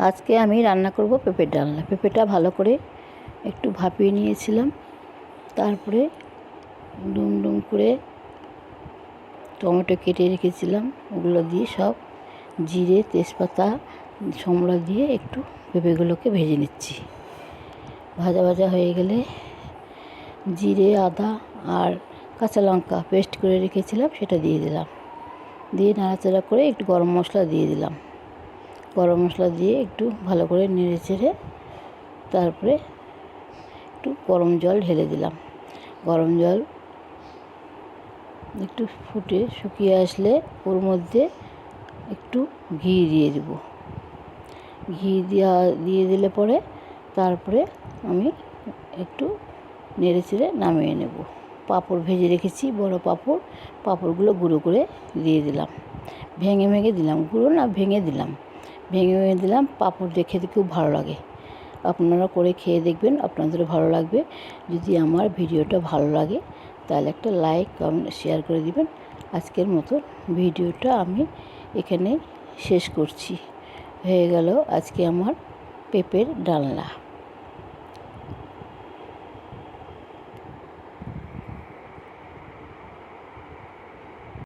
আজকে আমি রান্না করব পেঁপের ডালনা। পেঁপেটা ভালো করে একটু ভাপিয়ে নিয়েছিলাম, তারপরে ডুম ডুম করে টমেটো কেটে রেখেছিলাম, ওগুলো দিয়ে সব জিরে তেজপাতা সমড়া দিয়ে একটু পেঁপেগুলোকে ভেজে নিচ্ছি। ভাজা ভাজা হয়ে গেলে জিরে আদা আর কাঁচা লঙ্কা পেস্ট করে রেখেছিলাম সেটা দিয়ে দিলাম, দিয়ে নাড়াচাড়া করে একটু গরম মশলা দিয়ে দিলাম। গরম মশলা দিয়ে একটু ভালো করে নেড়ে চেড়ে তারপরে একটু গরম জল ঢেলে দিলাম। গরম জল একটু ফুটে শুকিয়ে আসলে ওর মধ্যে একটু ঘি দিয়ে দেব। ঘি দিয়ে দিলে পরে তারপরে আমি একটু নেড়ে চেড়ে নামিয়ে নেব। পাঁপড় ভেজে রেখেছি, বড় পাঁপড়গুলো গুঁড়ো করে দিয়ে দিলাম। ভেঙে ভেঙে দিলাম, গুঁড়ো না ভেঙে দিলাম, পাঁপড় দিয়ে খেতে খুব ভালো লাগে। আপনারা করে খেয়ে দেখবেন, আপনাদেরও ভালো লাগবে। যদি আমার ভিডিওটা ভালো লাগে তাহলে একটা লাইক কমেন্ট শেয়ার করে দিবেন। আজকের মতো ভিডিওটা আমি এখানে শেষ করছি। হয়ে গেল আজকে আমার পেঁপের ডালনা।